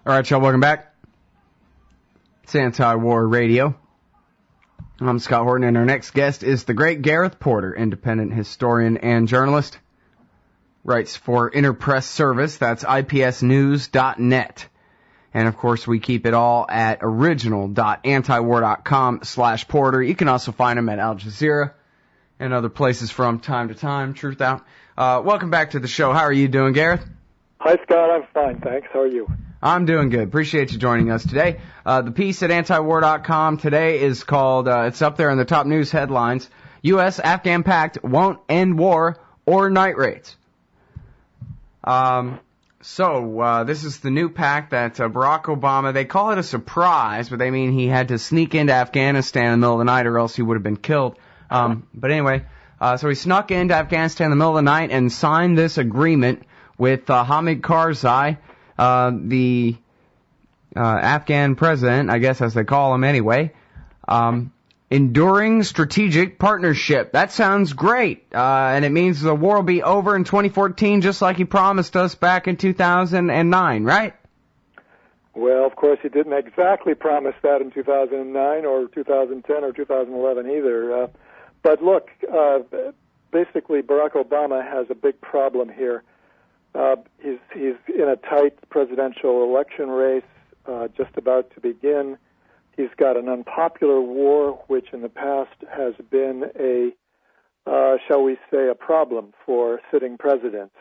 All right, y'all, welcome back. It's Anti-War Radio. I'm Scott Horton, and our next guest is the great Gareth Porter, independent historian and journalist. Writes for Interpress Service, that's ipsnews.net. And, of course, we keep it all at original.antiwar.com/Porter. You can also find him at Al Jazeera and other places from time to time. Truth Out. Welcome back to the show. How are you doing, Gareth? Hi, Scott. I'm fine, thanks. How are you? I'm doing good. Appreciate you joining us today. The piece at antiwar.com today is called, it's up there in the top news headlines, US-Afghan Pact won't end war or night raids. This is the new pact that Barack Obama, they call it a surprise, but they mean he had to sneak into Afghanistan in the middle of the night or else he would have been killed. But anyway, so he snuck into Afghanistan in the middle of the night and signed this agreement with Hamid Karzai, the Afghan president, I guess as they call him anyway, enduring strategic partnership. That sounds great, and it means the war will be over in 2014 just like he promised us back in 2009, right? Well, of course, he didn't exactly promise that in 2009 or 2010 or 2011 either. But look, basically Barack Obama has a big problem here. He's in a tight presidential election race, just about to begin. He's got an unpopular war, which in the past has been shall we say, a problem for sitting presidents,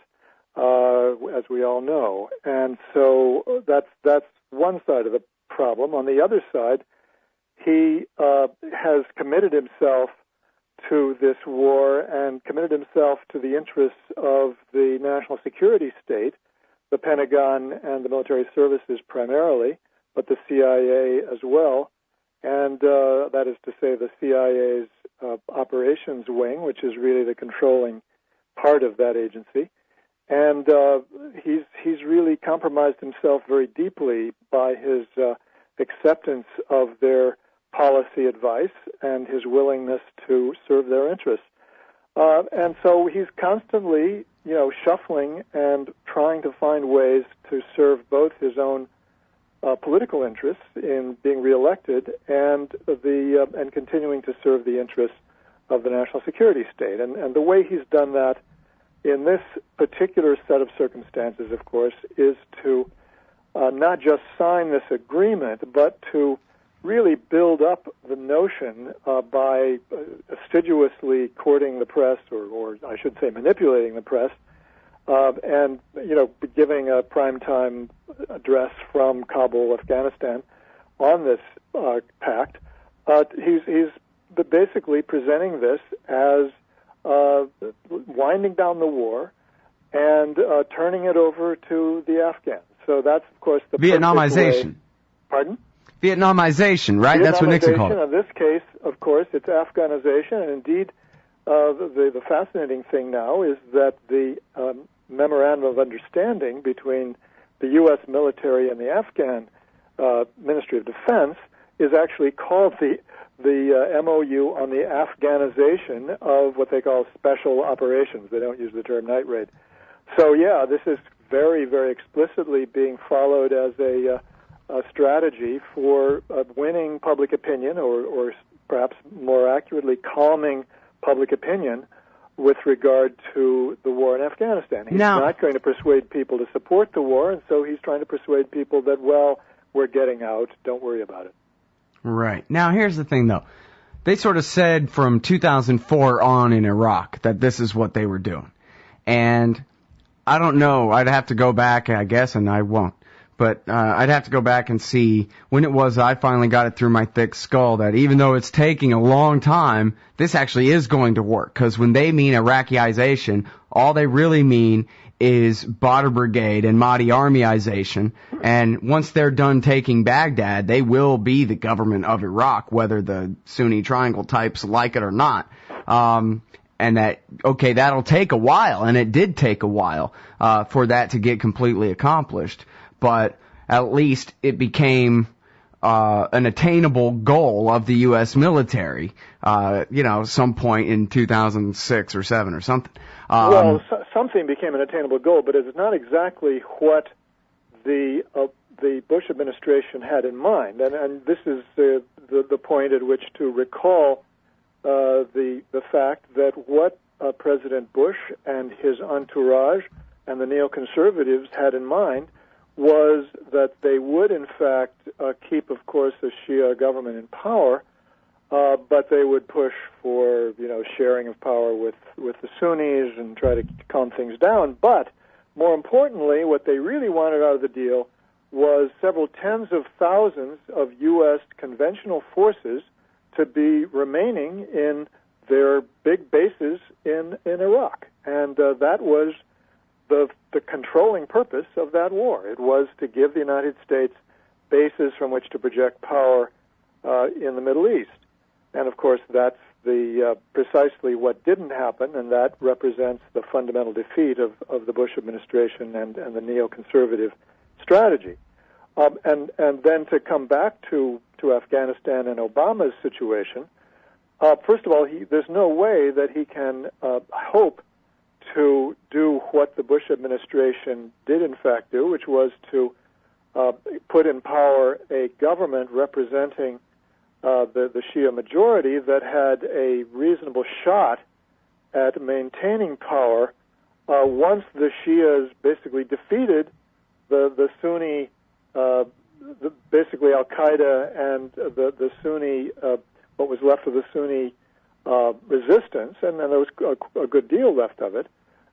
as we all know. And so that's one side of the problem. On the other side, he has committed himself to this war and committed himself to the interests of the national security state, the Pentagon and the military services primarily, but the CIA as well, and that is to say the CIA's operations wing, which is really the controlling part of that agency. And he's really compromised himself very deeply by his acceptance of their policy advice and his willingness to serve their interests. And so he's constantly, shuffling and trying to find ways to serve both his own political interests in being reelected and continuing to serve the interests of the national security state. And the way he's done that in this particular set of circumstances, of course, is to not just sign this agreement, but to really build up the notion by assiduously courting the press, or I should say manipulating the press, and giving a primetime address from Kabul, Afghanistan, on this pact. He's basically presenting this as winding down the war and turning it over to the Afghans. So that's, of course, the Vietnamization. Pardon? Vietnamization, right? That's what Nixon called it. In this case, of course, it's Afghanization, and indeed, the fascinating thing now is that the memorandum of understanding between the U.S. military and the Afghan Ministry of Defense is actually called the MOU on the Afghanization of what they call special operations. They don't use the term night raid. So, yeah, this is very, very explicitly being followed as a strategy for winning public opinion, or perhaps more accurately, calming public opinion with regard to the war in Afghanistan. He's not going to persuade people to support the war, and so he's trying to persuade people that, well, we're getting out, don't worry about it. Right. Now, here's the thing, though. They sort of said from 2004 on in Iraq that this is what they were doing. And I don't know. I'd have to go back, I guess, and I won't. But I'd have to go back and see when it was I finally got it through my thick skull that even though it's taking a long time, this actually is going to work. Because when they mean Iraqiization, all they really mean is Badr Brigade and Mahdi Armyization. And once they're done taking Baghdad, they will be the government of Iraq, whether the Sunni Triangle types like it or not. And that, okay, that'll take a while, and it did take a while for that to get completely accomplished. But at least it became an attainable goal of the U.S. military, some point in 2006 or 7 or something. Something became an attainable goal, but it's not exactly what both Bush administration had in mind, and this is the point at which to recall the fact that what President Bush and his entourage and the neoconservatives had in mind was that they would, in fact, keep, of course, the Shia government in power, but they would push for, sharing of power with the Sunnis and try to calm things down. But more importantly, what they really wanted out of the deal was several tens of thousands of U.S. conventional forces to be remaining in their big bases in Iraq. And that was the controlling purpose of that war. It was to give the United States bases from which to project power in the Middle East. And, of course, that's precisely what didn't happen, and that represents the fundamental defeat of the Bush administration and the neoconservative strategy. And then to come back to Afghanistan and Obama's situation, first of all, there's no way that he can hope to do what the Bush administration did in fact do, which was to put in power a government representing the Shia majority that had a reasonable shot at maintaining power once the Shias basically defeated the Sunni, basically Al-Qaeda and the Sunni, what was left of the Sunni resistance, and then there was a good deal left of it,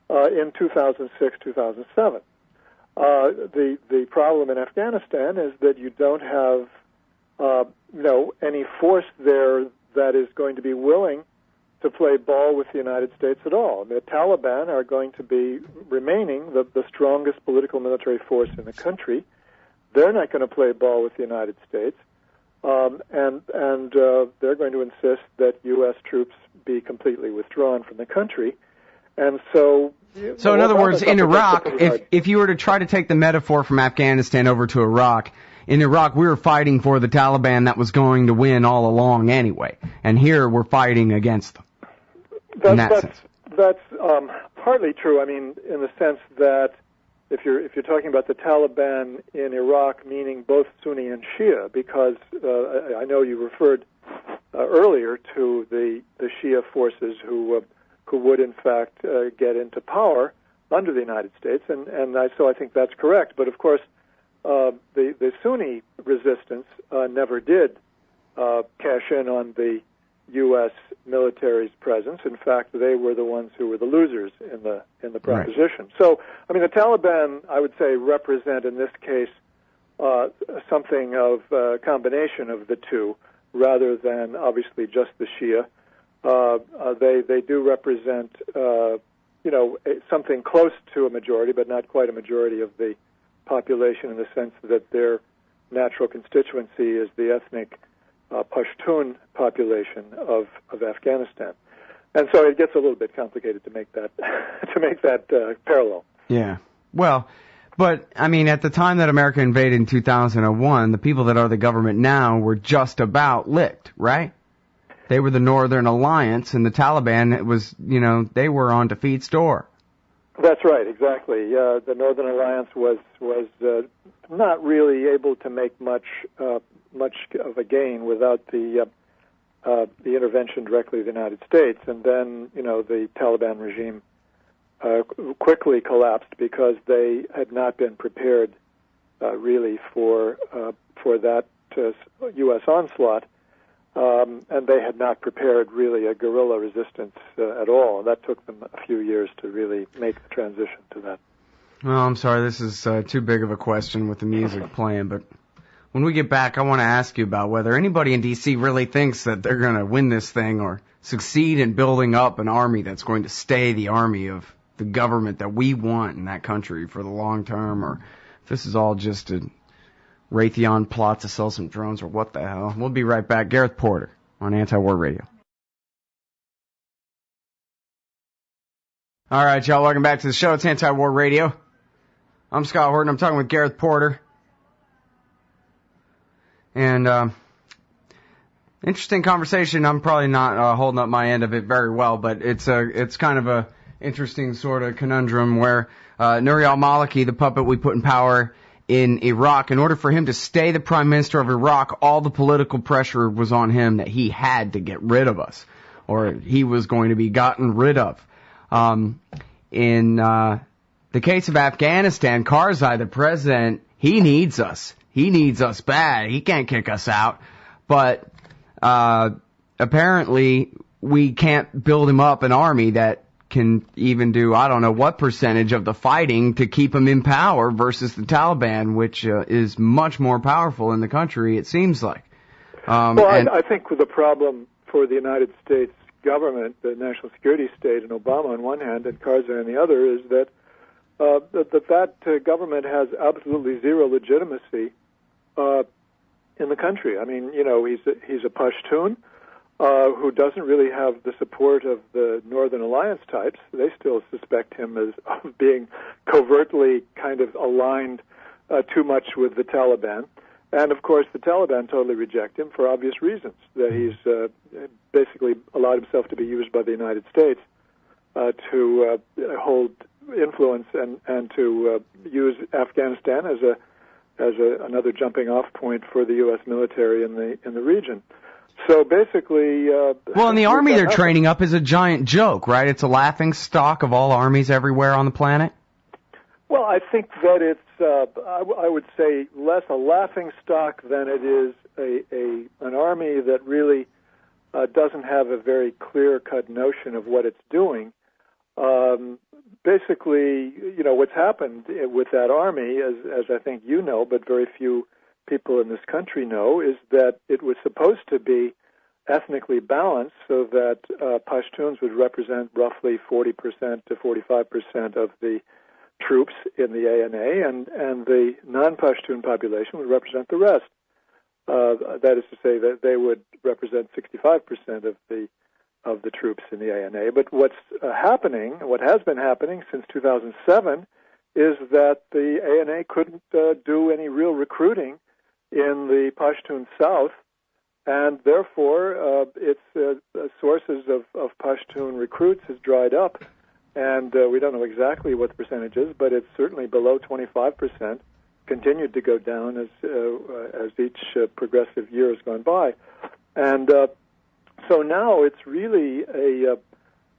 in 2006, 2007. The problem in Afghanistan is that you don't have any force there that is going to be willing to play ball with the United States at all. The Taliban are going to be remaining the strongest political military force in the country. They're not going to play ball with the United States, and they're going to insist that U.S. troops be completely withdrawn from the country. And so in other words, in Iraq, if you were to try to take the metaphor from Afghanistan over to Iraq, in Iraq we were fighting for the Taliban that was going to win all along anyway, and here we're fighting against them. That's partly true. I mean, in the sense that if you're talking about the Taliban in Iraq, meaning both Sunni and Shia, because I know you referred earlier to the Shia forces who would in fact get into power under the United States, so I think that's correct. But of course, the Sunni resistance never did cash in on the U.S. military's presence. In fact, they were the ones who were the losers in the proposition. Right. So, I mean, the Taliban, I would say, represent in this case something of a combination of the two, rather than obviously just the Shia. They do represent something close to a majority, but not quite a majority of the population, in the sense that their natural constituency is the ethnic Pashtun population of Afghanistan, and so it gets a little bit complicated to make that parallel. Yeah, well, but I mean, at the time that America invaded in 2001, the people that are the government now were just about licked, right? They were the Northern Alliance, and the Taliban, it was, they were on defeat's door. That's right, exactly. The Northern Alliance was not really able to make much of a gain without the intervention directly of the United States, and then the Taliban regime quickly collapsed because they had not been prepared really for that U.S. onslaught. And they had not prepared really a guerrilla resistance at all. And that took them a few years to really make the transition to that. Well, I'm sorry, this is too big of a question with the music playing, but when we get back, I want to ask you about whether anybody in D.C. really thinks that they're going to win this thing or succeed in building up an army that's going to stay the army of the government that we want in that country for the long term, or if this is all just a Raytheon plot to sell some drones, or what the hell. We'll be right back. Gareth Porter on Anti-War Radio. All right, y'all, welcome back to the show. It's Anti-War Radio. I'm Scott Horton. I'm talking with Gareth Porter. And interesting conversation. I'm probably not holding up my end of it very well, but it's kind of a interesting sort of conundrum where Nouri al-Maliki, the puppet we put in power in Iraq, in order for him to stay the prime minister of Iraq, all the political pressure was on him that he had to get rid of us, or he was going to be gotten rid of. In the case of Afghanistan, Karzai, the president, he needs us. He needs us bad. He can't kick us out. But apparently we can't build him up an army that can even do, I don't know what percentage of the fighting to keep him in power versus the Taliban, which is much more powerful in the country, it seems like. I think the problem for the United States government, the national security state, and Obama on one hand and Karzai on the other, is that that government has absolutely zero legitimacy in the country. I mean, he's a Pashtun who doesn't really have the support of the Northern Alliance types. They still suspect him of being covertly kind of aligned too much with the Taliban. And, of course, the Taliban totally reject him for obvious reasons, that he's basically allowed himself to be used by the United States to hold influence and to use Afghanistan as another jumping-off point for the U.S. military in the region. So basically... and the army they're training up is a giant joke, right? It's a laughing stock of all armies everywhere on the planet? Well, I think that it's, I would say, less a laughing stock than it is an army that really doesn't have a very clear-cut notion of what it's doing. Basically, what's happened with that army, as I think you know, but very few people in this country know, is that it was supposed to be ethnically balanced so that Pashtuns would represent roughly 40% to 45% of the troops in the ANA, and the non-Pashtun population would represent the rest. That is to say that they would represent 65% of the troops in the ANA. But what has been happening since 2007, is that the ANA couldn't do any real recruiting in the Pashtun South, and therefore its sources of Pashtun recruits has dried up. And we don't know exactly what the percentage is, but it's certainly below 25%, continued to go down as each progressive year has gone by. And so now it's really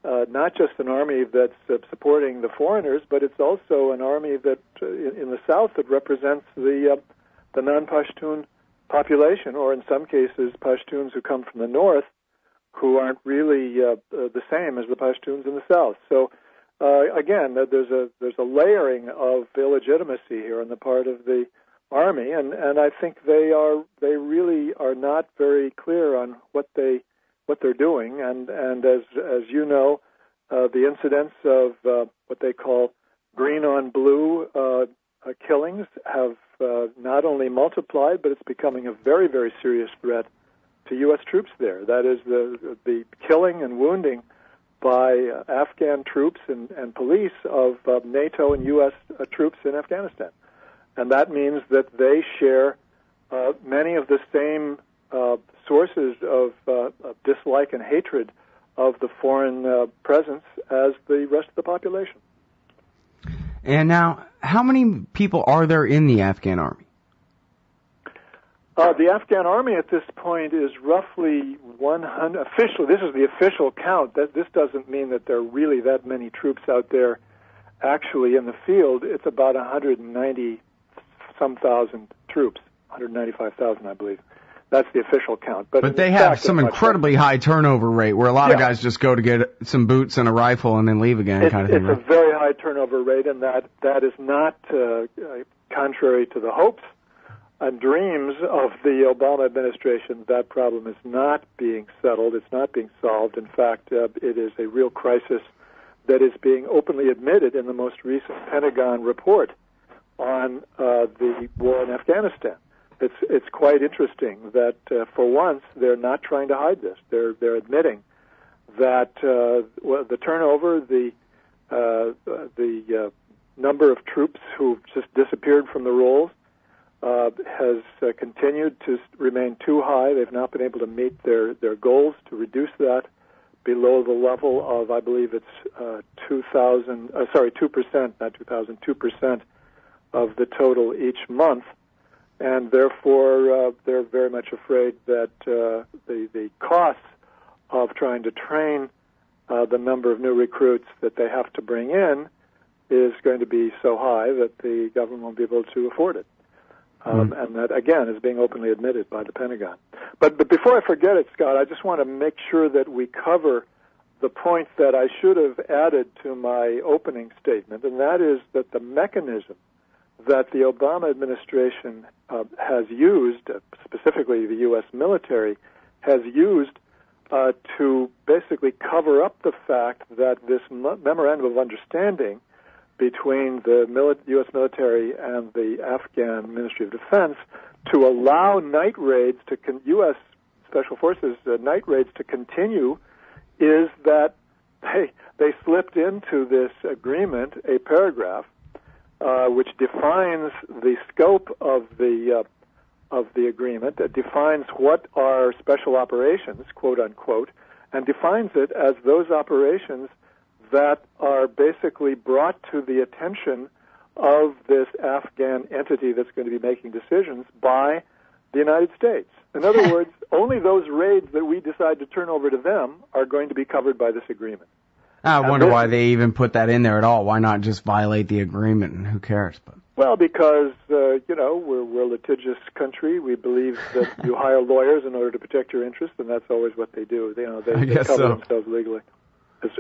not just an army that's supporting the foreigners, but it's also an army that in the South that represents the non-Pashtun population, or in some cases Pashtuns who come from the North, who aren't really the same as the Pashtuns in the South. So again, there's a layering of illegitimacy here on the part of the Army, and I think they really are not very clear on what they're doing, and as you know, the incidents of what they call green on blue killings have not only multiplied, but it's becoming a very, very serious threat to U.S. troops there. That is the killing and wounding by Afghan troops and police of NATO and U.S. troops in Afghanistan. And that means that they share many of the same sources of dislike and hatred of the foreign presence as the rest of the population. And now, how many people are there in the Afghan Army? The Afghan Army at this point is roughly 100. Official. This is the official count. This doesn't mean that there are really that many troops out there actually in the field. It's about 190-some thousand troops, 195,000, I believe. That's the official count. But they have some incredibly high turnover rate where a lot of guys just go to get some boots and a rifle and then leave again, kind of thing. It's a very high turnover rate, and that is not contrary to the hopes and dreams of the Obama administration. That problem is not being settled. It's not being solved. In fact, it is a real crisis that is being openly admitted in the most recent Pentagon report on the war in Afghanistan. It's quite interesting that for once they're not trying to hide this. They're admitting that the turnover, the number of troops who've just disappeared from the rolls has continued to remain too high. They've not been able to meet their goals to reduce that below the level of, I believe it's 2%, not 2,000, 2% of the total each month, and therefore they're very much afraid that the costs of trying to train the number of new recruits that they have to bring in is going to be so high that the government won't be able to afford it. And that, again, is being openly admitted by the Pentagon. But before I forget it, Scott, I just want to make sure that we cover the point that I should have added to my opening statement, and that is that the mechanism that the Obama administration has used, specifically the U.S. military, has used to basically cover up the fact that this memorandum of understanding between the U.S. military and the Afghan Ministry of Defense to allow night raids to U.S. Special Forces night raids to continue is that they slipped into this agreement a paragraph which defines the scope of the agreement, that defines what are special operations, quote unquote, and defines it as those operations that are basically brought to the attention of this Afghan entity that's going to be making decisions by the United States. In other words, only those raids that we decide to turn over to them are going to be covered by this agreement. I wonder why they even put that in there at all. Why not just violate the agreement and who cares? But well, because, we're a litigious country. We believe that you hire lawyers in order to protect your interests, and that's always what they do. They cover themselves legally.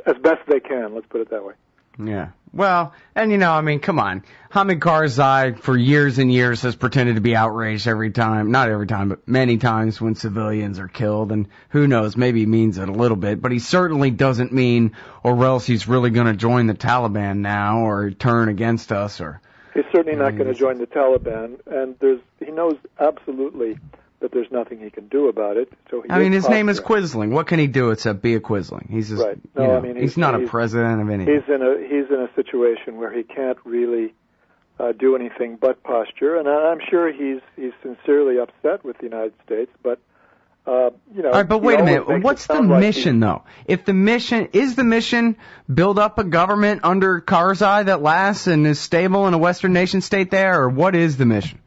As best they can, let's put it that way. Yeah. Well, and come on. Hamid Karzai for years and years has pretended to be outraged every time, not every time, but many times when civilians are killed, and who knows, maybe he means it a little bit, but he certainly doesn't mean, or else he's really going to join the Taliban now or turn against us. Or he's certainly not going to join the Taliban, and he knows absolutely that there's nothing he can do about it. So his name is Quisling. What can he do except be a Quisling? He's just, right. No, he's not a president of anything. He's in a situation where he can't really do anything but posture, and I'm sure he's sincerely upset with the United States. But all right, but wait a minute. What's the mission, though? If the mission build up a government under Karzai that lasts and is stable in a Western nation state there, or what is the mission?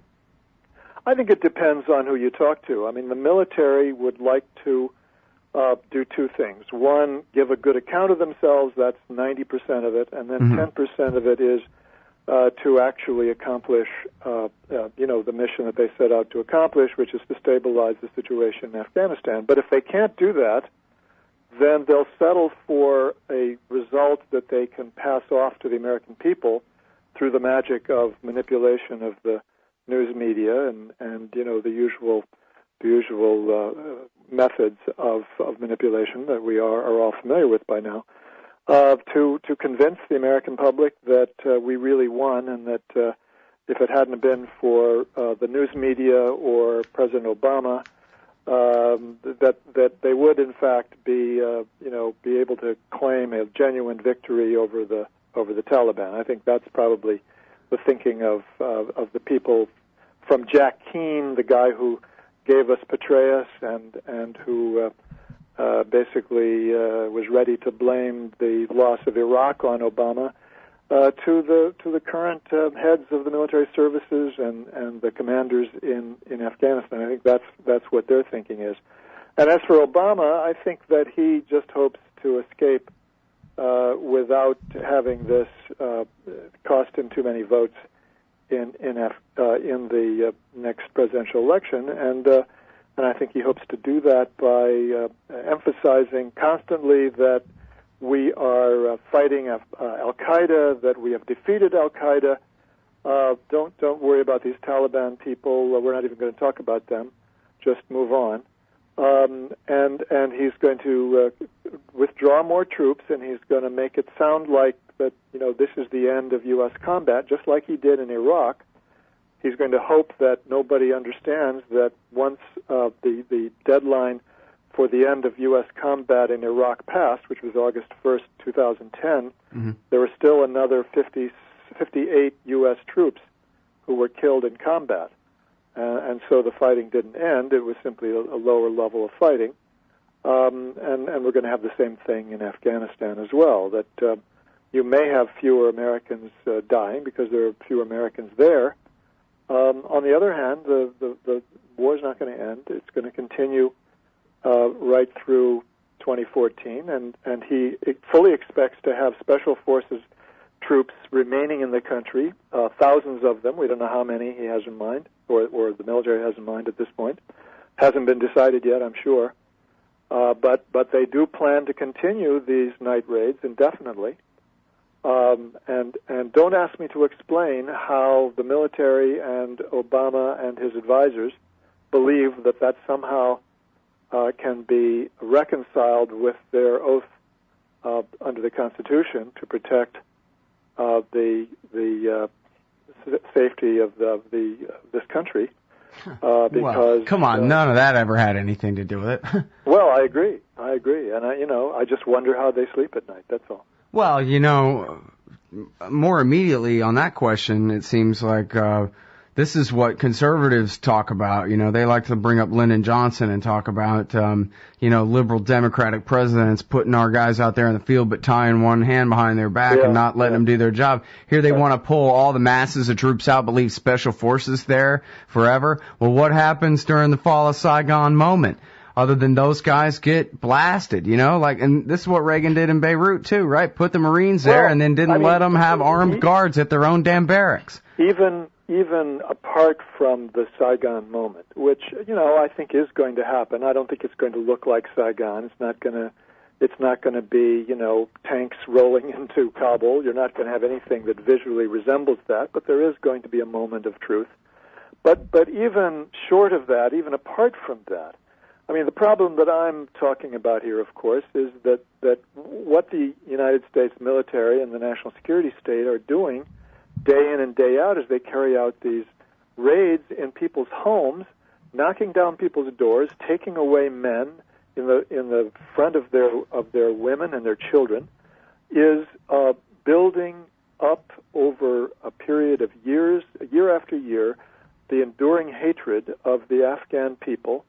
I think it depends on who you talk to. The military would like to do two things. One, give a good account of themselves. That's 90% of it. And then 10% of it is to actually accomplish, the mission that they set out to accomplish, which is to stabilize the situation in Afghanistan. But if they can't do that, then they'll settle for a result that they can pass off to the American people through the magic of manipulation of the news media and the usual methods of manipulation that we are all familiar with by now, to convince the American public that we really won, and that if it hadn't been for the news media or President Obama, that they would in fact be able to claim a genuine victory over the Taliban. I think that's probably the thinking of the people, from Jack Keane, the guy who gave us Petraeus and who basically was ready to blame the loss of Iraq on Obama, to the current heads of the military services and the commanders in Afghanistan. I think that's what their thinking is. And as for Obama, I think that he just hopes to escape without having this cost him too many votes in the next presidential election, and I think he hopes to do that by emphasizing constantly that we are fighting Al-Qaeda, that we have defeated Al-Qaeda. Don't worry about these Taliban people. We're not even going to talk about them. Just move on. And he's going to withdraw more troops, and he's going to make it sound like that this is the end of U.S. combat, just like he did in Iraq. He's going to hope that nobody understands that once the deadline for the end of U.S. combat in Iraq passed, which was August 1st, 2010, there were still another 58 U.S. troops who were killed in combat. And so the fighting didn't end. It was simply a lower level of fighting. And we're going to have the same thing in Afghanistan as well, that you may have fewer Americans dying because there are fewer Americans there. On the other hand, the war is not going to end. It's going to continue right through 2014, and he fully expects to have special forces troops remaining in the country, thousands of them. We don't know how many he has in mind, or the military has in mind at this point. Hasn't been decided yet, I'm sure. But they do plan to continue these night raids indefinitely. And don't ask me to explain how the military and Obama and his advisors believe that somehow can be reconciled with their oath under the Constitution to protect the safety of this country. Because well, come on, none of that ever had anything to do with it. Well, I agree, and I just wonder how they sleep at night. That's all. Well, more immediately on that question, it seems like this is what conservatives talk about. They like to bring up Lyndon Johnson and talk about, liberal Democratic presidents putting our guys out there in the field but tying one hand behind their back and not letting them do their job. Here they want to pull all the masses of troops out but leave special forces there forever. Well, what happens during the fall of Saigon moment? Other than those guys get blasted, and this is what Reagan did in Beirut too, right? Put the Marines there and then didn't let them have armed guards at their own damn barracks. Even apart from the Saigon moment, which I think is going to happen. I don't think it's going to look like Saigon. It's not going to be tanks rolling into Kabul. You're not going to have anything that visually resembles that. But there is going to be a moment of truth. But even short of that, even apart from that, I mean, the problem that I'm talking about here, of course, is that what the United States military and the national security state are doing day in and day out as they carry out these raids in people's homes, knocking down people's doors, taking away men in the front of their women and their children, is building up over a period of years, year after year, the enduring hatred of the Afghan people.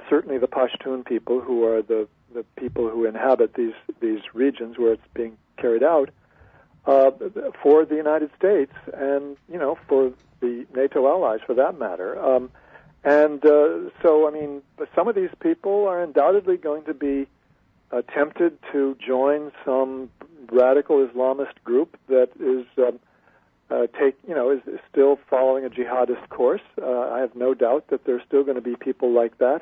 Certainly the Pashtun people, who are the people who inhabit these regions where it's being carried out, for the United States and, for the NATO allies, for that matter. So, I mean, some of these people are undoubtedly going to be tempted to join some radical Islamist group that is is still following a jihadist course. I have no doubt that there's still going to be people like that.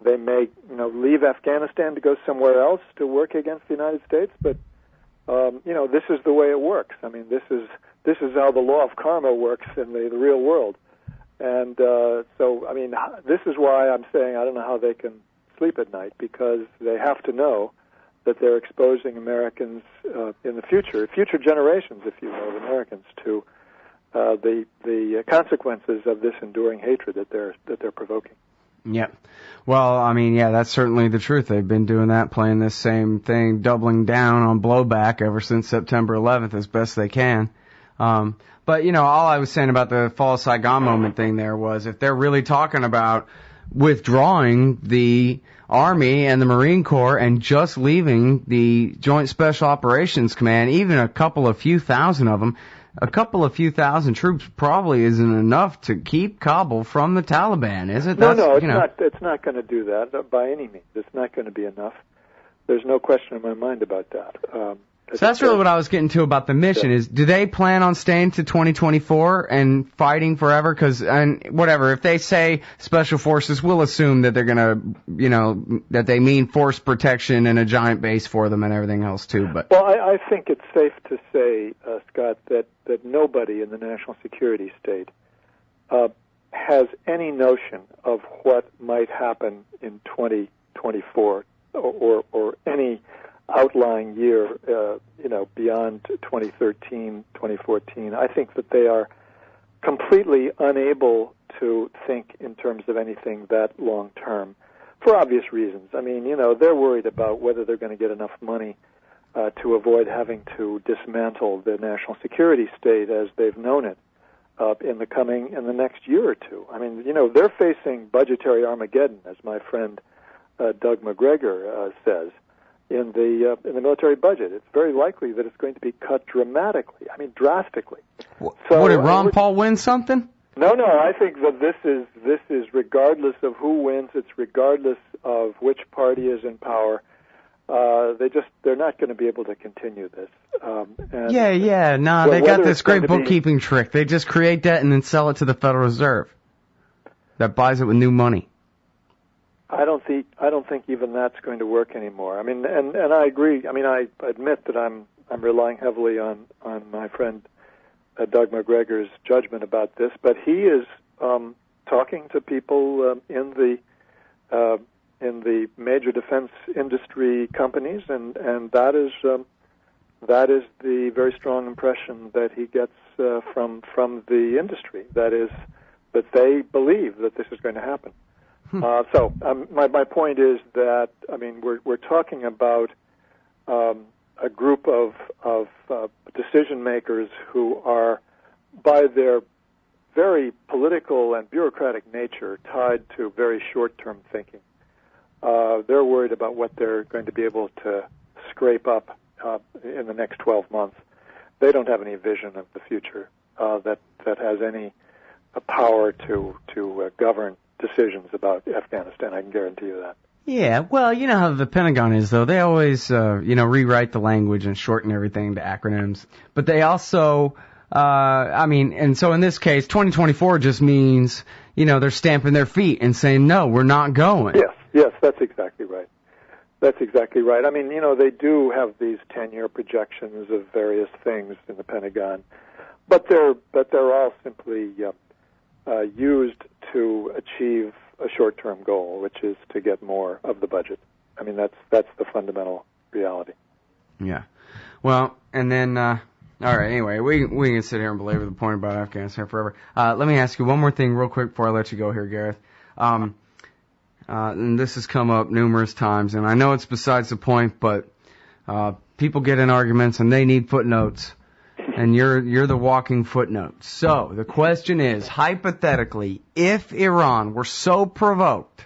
They may, leave Afghanistan to go somewhere else to work against the United States, but this is the way it works. I mean, this is how the law of karma works in the real world. And so, I mean, this is why I'm saying I don't know how they can sleep at night, because they have to know that they're exposing Americans in the future generations, if you will, of Americans, to the consequences of this enduring hatred that they're provoking. Yeah. Well, I mean, yeah, that's certainly the truth. They've been doing that, playing this same thing, doubling down on blowback ever since September 11th as best they can. But, all I was saying about the fall of Saigon moment thing there was if they're really talking about withdrawing the Army and the Marine Corps and just leaving the Joint Special Operations Command, even a few thousand of them, a few thousand troops probably isn't enough to keep Kabul from the Taliban, is it? No, it's not. It's not going to do that by any means. It's not going to be enough. There's no question in my mind about that. So that's really what I was getting to about the mission is, do they plan on staying to 2024 and fighting forever? Whatever, if they say special forces, we'll assume that they're going to, that they mean force protection and a giant base for them and everything else too. But well, I think it's safe to say, Scott, that nobody in the national security state has any notion of what might happen in 2024 or any outlying year, beyond 2013, 2014. I think that they are completely unable to think in terms of anything that long term, for obvious reasons. I mean, they're worried about whether they're going to get enough money to avoid having to dismantle the national security state as they've known it in the next year or two. I mean, they're facing budgetary Armageddon, as my friend Doug McGregor says. in the military budget. It's very likely that it's going to be cut dramatically. I mean, drastically. So, did Ron Paul win something? No. I think that this is regardless of who wins. It's regardless of which party is in power. They're not going to be able to continue this. They got this great bookkeeping trick. They just create debt and then sell it to the Federal Reserve. That buys it with new money. I don't think even that's going to work anymore. I mean, and I agree. I mean, I admit that I'm relying heavily on my friend Doug McGregor's judgment about this, but he is talking to people in the major defense industry companies, and that is the very strong impression that he gets from the industry. That is that they believe that this is going to happen. So my point is that, I mean, we're talking about a group of decision makers who are, by their very political and bureaucratic nature, tied to very short-term thinking. They're worried about what they're going to be able to scrape up in the next 12 months. They don't have any vision of the future that has any power to govern decisions about Afghanistan. I can guarantee you that. Yeah, well, you know how the Pentagon is, though. They always, rewrite the language and shorten everything to acronyms. But they also, and so in this case, 2024 just means, they're stamping their feet and saying, no, we're not going. Yes, that's exactly right. That's exactly right. I mean, they do have these 10-year projections of various things in the Pentagon, but they're all simply used to achieve a short-term goal, which is to get more of the budget. I mean, that's the fundamental reality. Yeah. Well, and then, all right, anyway, we can sit here and belabor the point about Afghanistan forever. Let me ask you one more thing real quick before I let you go here, Gareth. And this has come up numerous times, and I know it's besides the point, but people get in arguments and they need footnotes. And you're the walking footnote. So the question is, hypothetically, if Iran were so provoked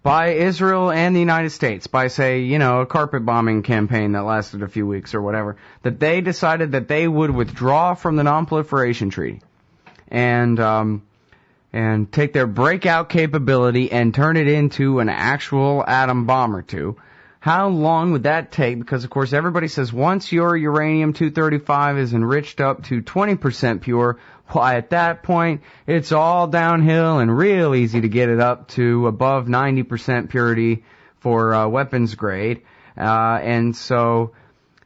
by Israel and the United States, by, say, a carpet bombing campaign that lasted a few weeks or whatever, that they decided that they would withdraw from the Non-Proliferation Treaty and take their breakout capability and turn it into an actual atom bomb or two, how long would that take? Because, of course, everybody says once your uranium-235 is enriched up to 20% pure, why, at that point, it's all downhill and real easy to get it up to above 90% purity for weapons grade. And so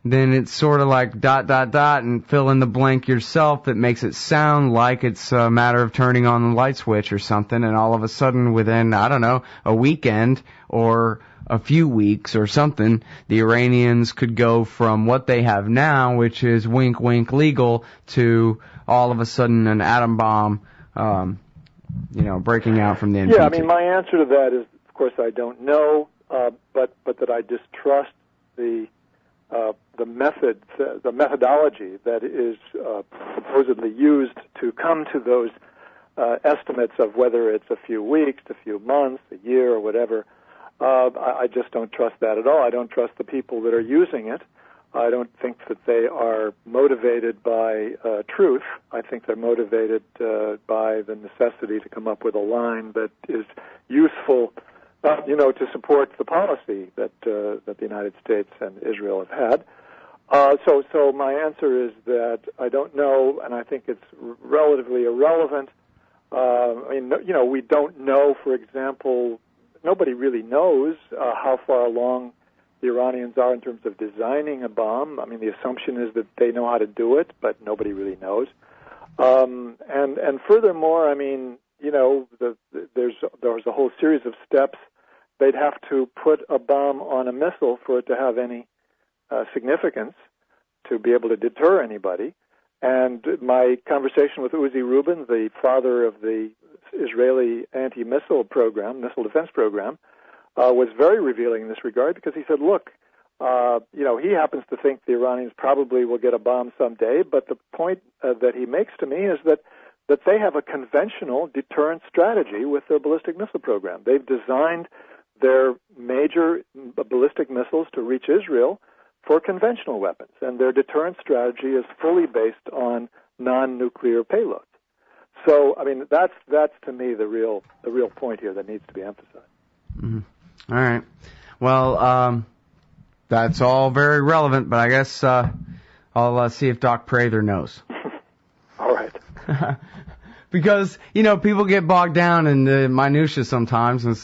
then it's sort of like ... and fill in the blank yourself that makes it sound like it's a matter of turning on the light switch or something, and all of a sudden within, I don't know, a weekend or a few weeks or something, the Iranians could go from what they have now, which is wink, wink legal, to all of a sudden an atom bomb, breaking out from the NPT. Yeah, I mean, my answer to that is, of course, I don't know, but that I distrust the methodology that is supposedly used to come to those estimates of whether it's a few weeks, a few months, a year, or whatever. I just don't trust that at all. I don't trust the people that are using it. I don't think that they are motivated by truth. I think they're motivated by the necessity to come up with a line that is useful, to support the policy that the United States and Israel have had. So my answer is that I don't know, and I think it's relatively irrelevant. We don't know, for example. Nobody really knows how far along the Iranians are in terms of designing a bomb. I mean, the assumption is that they know how to do it, but nobody really knows. And furthermore, I mean, there's a whole series of steps. They'd have to put a bomb on a missile for it to have any significance, to be able to deter anybody. And my conversation with Uzi Rubin, the father of the Israeli anti-missile program, missile defense program, was very revealing in this regard, because he said, look, he happens to think the Iranians probably will get a bomb someday, but the point that he makes to me is that they have a conventional deterrent strategy with their ballistic missile program. They've designed their major ballistic missiles to reach Israel for conventional weapons, and their deterrent strategy is fully based on non-nuclear payloads. So, I mean, that's to me the real point here that needs to be emphasized. Mm-hmm. All right. Well, that's all very relevant, but I guess I'll see if Doc Prather knows. All right. Because, people get bogged down in the minutia sometimes, and,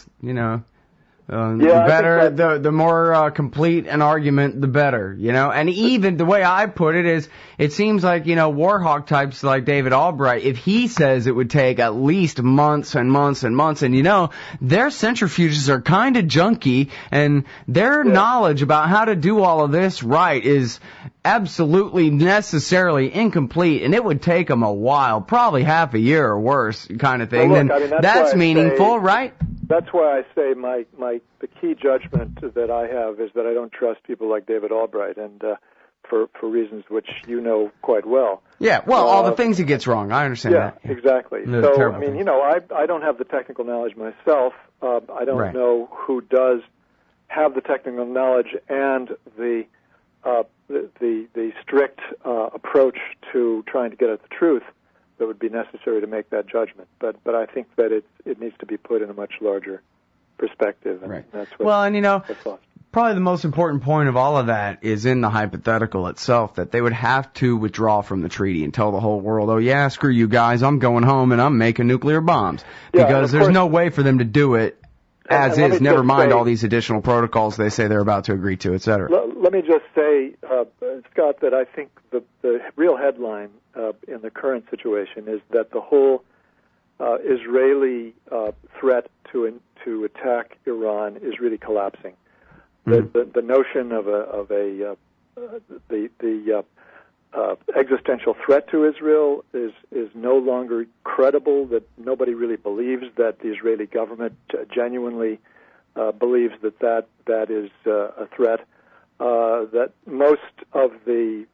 the more complete an argument, the better, And even the way I put it is, it seems like, war hawk types like David Albright, if he says it would take at least months and months and months, and their centrifuges are kind of junky, and their knowledge about how to do all of this right is absolutely necessarily incomplete, and it would take them a while, probably half a year or worse, kind of thing. Well, look, that's meaningful, right? That's why I say the key judgment that I have is that I don't trust people like David Albright, and for reasons which you know quite well. Yeah, well, all the things he gets wrong, I understand that. Yeah, exactly. So, I mean, I don't have the technical knowledge myself. I don't know who does have the technical knowledge and the strict approach to trying to get at the truth that would be necessary to make that judgment. But I think that it needs to be put in a much larger perspective. And that's what probably the most important point of all of that is in the hypothetical itself, that they would have to withdraw from the treaty and tell the whole world, oh yeah, screw you guys, I'm going home and I'm making nuclear bombs. Because there's no way for them to do it as is, never mind all these additional protocols they say they're about to agree to, et cetera. Let me just say, Scott, that I think the real headline in the current situation is that the whole Israeli threat to attack Iran is really collapsing. The notion of the existential threat to Israel is no longer credible. That nobody really believes that the Israeli government genuinely believes that is a threat. That most of the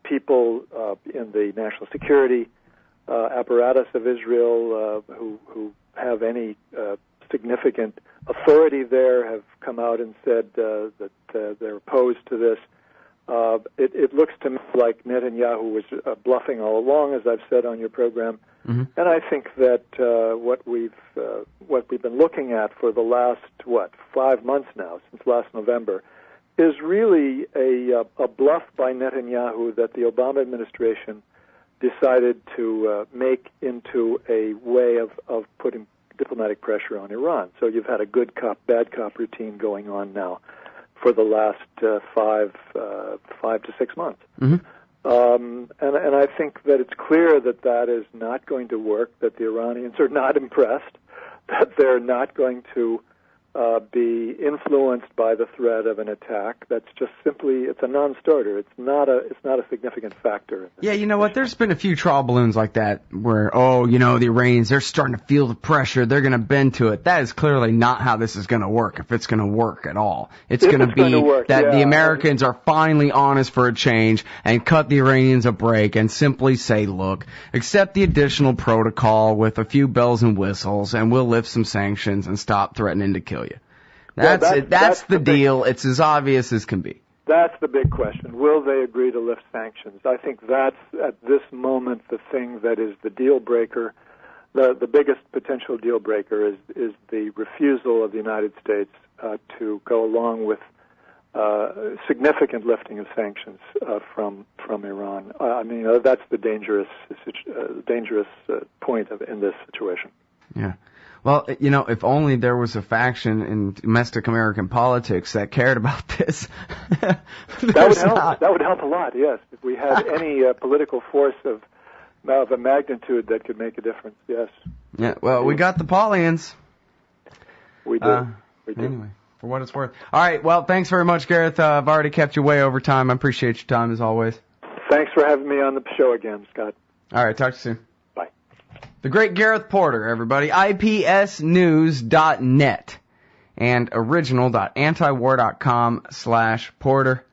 people in the national security apparatus of Israel who have any significant authority there have come out and said that they're opposed to this. It looks to me like Netanyahu was bluffing all along, as I've said on your program, and I think that what we've been looking at for the last 5 months now, since last November, is really a bluff by Netanyahu that the Obama administration decided to make into a way of putting diplomatic pressure on Iran. So you've had a good cop, bad cop routine going on now for the last 5 to 6 months. And I think that it's clear that is not going to work, that the Iranians are not impressed, that they're not going to be influenced by the threat of an attack. That's just simply, it's a non-starter. It's not a significant factor. Yeah, you know what? There's been a few trial balloons like that where, the Iranians, they're starting to feel the pressure. They're going to bend to it. That is clearly not how this is going to work, if it's going to work at all. It's going to be that the Americans are finally honest for a change and cut the Iranians a break and simply say, look, accept the additional protocol with a few bells and whistles and we'll lift some sanctions and stop threatening to kill you. That's the deal. It's as obvious as can be. That's the big question. Will they agree to lift sanctions? I think that's, at this moment, the thing that is the deal breaker. The biggest potential deal breaker is the refusal of the United States to go along with significant lifting of sanctions from Iran. That's the dangerous point in this situation. Yeah. Well, if only there was a faction in domestic American politics that cared about this. That would help. That would help a lot, yes. If we had any political force of a magnitude that could make a difference, yes. Yeah, well, we got the Paulians. We do. Anyway, for what it's worth. All right, well, thanks very much, Gareth. I've already kept you way over time. I appreciate your time, as always. Thanks for having me on the show again, Scott. All right, talk to you soon. The great Gareth Porter, everybody. IPSnews.net and original.antiwar.com/Porter.